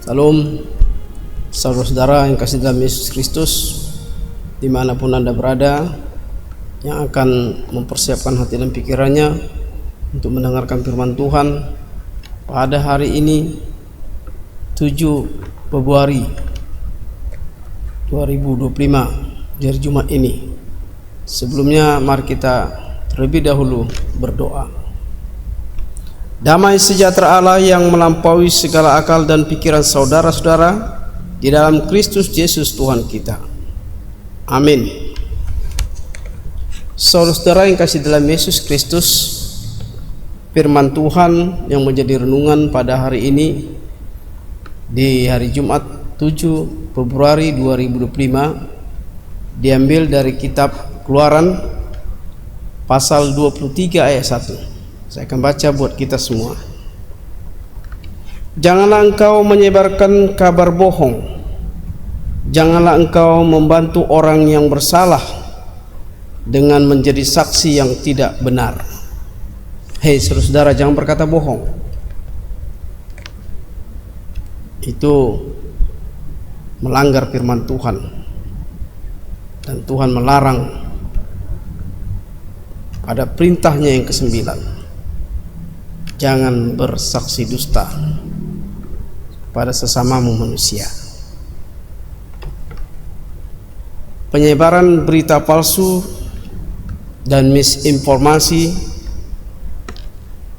Salam saudara-saudara yang kasih dalam Yesus Kristus, dimanapun Anda berada, yang akan mempersiapkan hati dan pikirannya untuk mendengarkan firman Tuhan pada hari ini 7 Februari 2025 di hari Jumat ini. Sebelumnya mari kita terlebih dahulu berdoa. Damai sejahtera Allah yang melampaui segala akal dan pikiran saudara-saudara di dalam Kristus Yesus Tuhan kita. Amin. Saudara-saudara yang kasih dalam Yesus Kristus, firman Tuhan yang menjadi renungan pada hari ini di hari Jumat 7 Februari 2025 diambil dari kitab Keluaran pasal 23 ayat 1. Saya akan baca buat kita semua. Janganlah engkau menyebarkan kabar bohong. Janganlah engkau membantu orang yang bersalah dengan menjadi saksi yang tidak benar. Hei saudara-saudara, jangan berkata bohong. Itu melanggar firman Tuhan. Dan Tuhan melarang pada perintahnya yang ke-9. Jangan bersaksi dusta pada sesamamu manusia. Penyebaran berita palsu dan misinformasi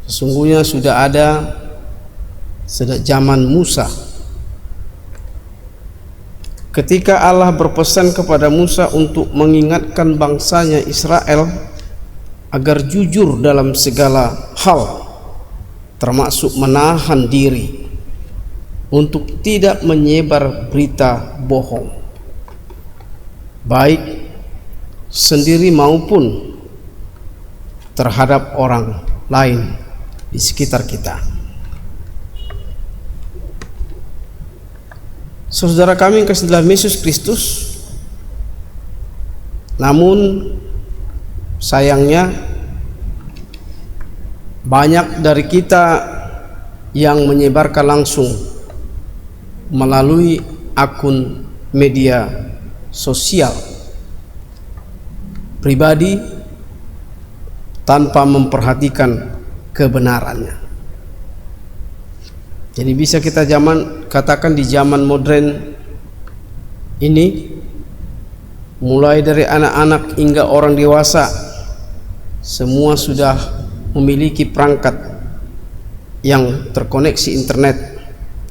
sesungguhnya sudah ada sejak zaman Musa. Ketika Allah berpesan kepada Musa untuk mengingatkan bangsanya Israel agar jujur dalam segala hal, termasuk menahan diri untuk tidak menyebar berita bohong, baik sendiri maupun terhadap orang lain di sekitar kita. Saudara kami yang kasih dalam Yesus Kristus, namun sayangnya banyak dari kita yang menyebarkan langsung melalui akun media sosial pribadi tanpa memperhatikan kebenarannya. Jadi bisa kita katakan di zaman modern ini, mulai dari anak-anak hingga orang dewasa, semua sudah memiliki perangkat yang terkoneksi internet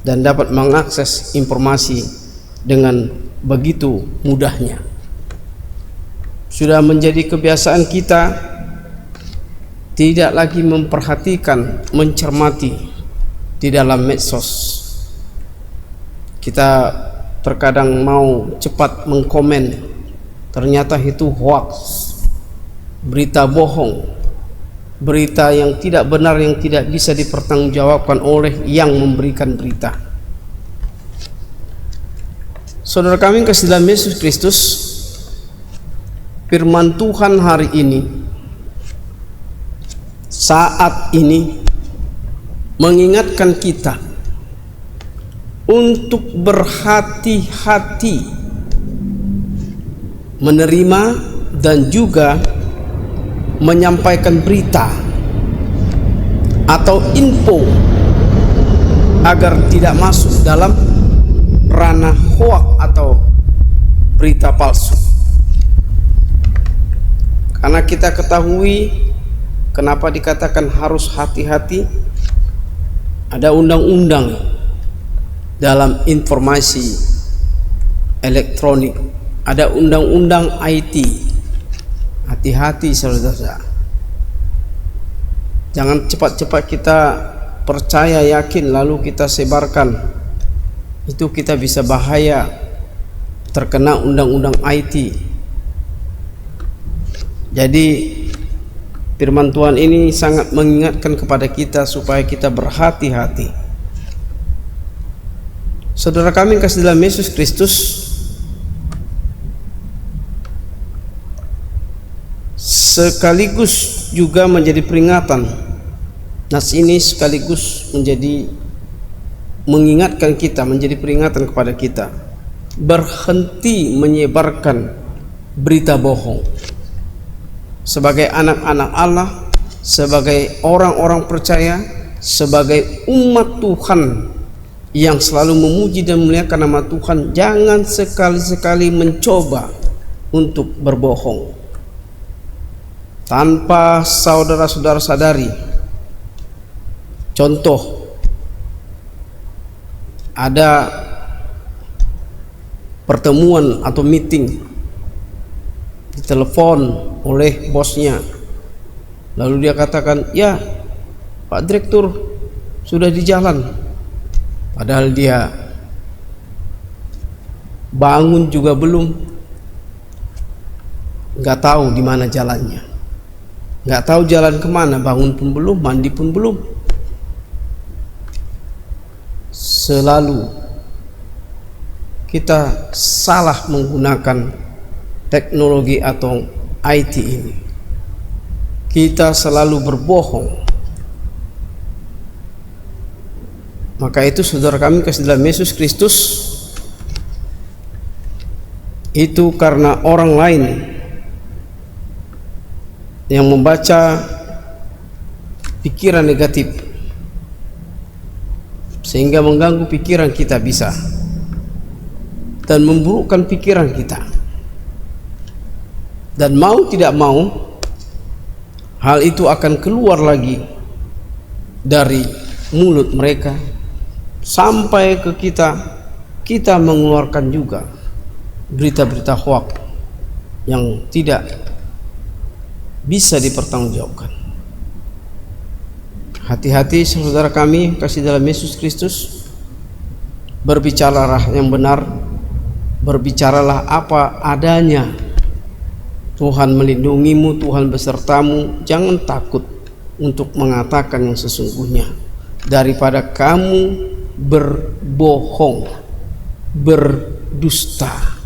dan dapat mengakses informasi dengan begitu mudahnya. Sudah menjadi kebiasaan kita tidak lagi memperhatikan, mencermati di dalam medsos. Kita terkadang mau cepat mengkomen, ternyata itu hoax, berita bohong, berita yang tidak benar yang tidak bisa dipertanggungjawabkan oleh yang memberikan berita. Saudara kami yang kasih dalam Yesus Kristus, firman Tuhan hari ini, saat ini mengingatkan kita untuk berhati-hati menerima dan juga menyampaikan berita atau info agar tidak masuk dalam ranah hoax atau berita palsu. Karena kita ketahui kenapa dikatakan harus hati-hati, ada undang-undang dalam informasi elektronik, ada undang-undang IT. Hati-hati saudara, jangan cepat-cepat kita percaya, yakin lalu kita sebarkan. Itu kita bisa bahaya terkena undang-undang IT. Jadi firman Tuhan ini sangat mengingatkan kepada kita supaya kita berhati-hati. Saudara kami yang kasih dalam Yesus Kristus, sekaligus juga menjadi peringatan. Nas ini sekaligus menjadi mengingatkan kita, menjadi peringatan kepada kita, berhenti menyebarkan berita bohong. Sebagai anak-anak Allah, sebagai orang-orang percaya, sebagai umat Tuhan yang selalu memuji dan memuliakan nama Tuhan, jangan sekali-sekali mencoba untuk berbohong tanpa saudara-saudara sadari. Contoh, ada pertemuan atau meeting, ditelepon oleh bosnya, lalu dia katakan, ya Pak Direktur sudah di jalan, padahal dia bangun juga belum, nggak tahu di mana jalannya, nggak tahu jalan kemana, bangun pun belum, mandi pun belum. Selalu kita salah menggunakan teknologi atau IT ini. Kita selalu berbohong. Maka itu saudara kami kasih dalam Yesus Kristus, itu karena orang lain yang membaca pikiran negatif sehingga mengganggu pikiran kita bisa, dan memburukkan pikiran kita, dan mau tidak mau hal itu akan keluar lagi dari mulut mereka sampai ke kita. Kita mengeluarkan juga berita-berita hoax yang tidak bisa dipertanggungjawabkan. Hati-hati saudara kami kasih dalam Yesus Kristus, berbicaralah yang benar, berbicaralah apa adanya. Tuhan melindungimu, Tuhan besertamu. Jangan takut untuk mengatakan yang sesungguhnya, daripada kamu berbohong, berdusta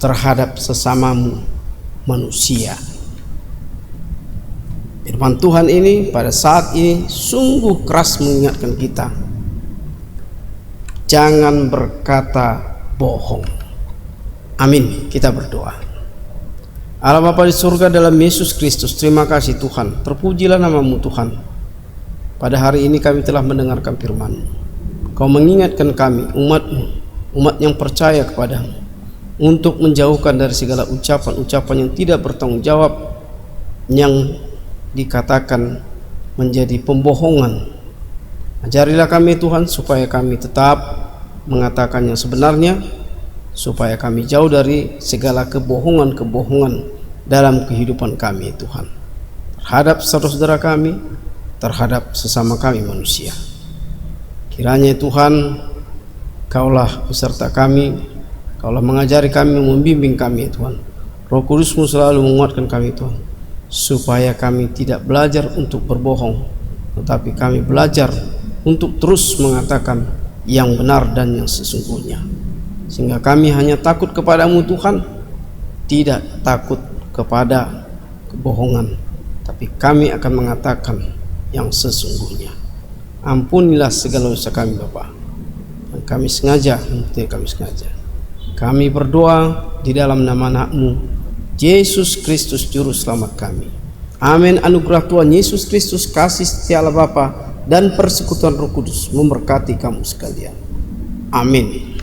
terhadap sesamamu manusia. Firman Tuhan ini pada saat ini sungguh keras mengingatkan kita, jangan berkata bohong. Amin. Kita berdoa. Allah Bapa di surga, dalam Yesus Kristus, terima kasih Tuhan, terpujilah namamu Tuhan. Pada hari ini kami telah mendengarkan firman-Mu. Kau mengingatkan kami, umat-Mu, umat yang percaya kepadamu, untuk menjauhkan dari segala ucapan-ucapan yang tidak bertanggung jawab, yang dikatakan menjadi pembohongan. Ajarilah kami Tuhan, supaya kami tetap mengatakan yang sebenarnya, supaya kami jauh dari segala kebohongan-kebohongan dalam kehidupan kami Tuhan, terhadap saudara-saudara kami, terhadap sesama kami manusia. Kiranya Tuhan, Kaulah beserta kami, Kaulah mengajari kami, membimbing kami Tuhan. Roh Kudus-Mu selalu menguatkan kami Tuhan, supaya kami tidak belajar untuk berbohong, tetapi kami belajar untuk terus mengatakan yang benar dan yang sesungguhnya, sehingga kami hanya takut kepadamu Tuhan, tidak takut kepada kebohongan, tapi kami akan mengatakan yang sesungguhnya. Ampunilah segala dosa kami Bapa, yang kami sengaja, tidak kami sengaja. Kami berdoa di dalam nama Anak-Mu Yesus Kristus Juru Selamat kami. Amin. Anugerah Tuhan Yesus Kristus, kasih setia Allah Bapa, dan persekutuan Roh Kudus memberkati kamu sekalian. Amin.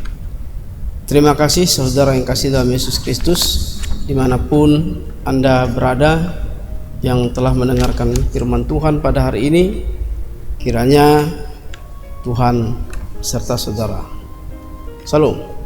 Terima kasih saudara yang kasih dalam Yesus Kristus, dimanapun Anda berada, yang telah mendengarkan firman Tuhan pada hari ini. Kiranya Tuhan serta saudara. Salam.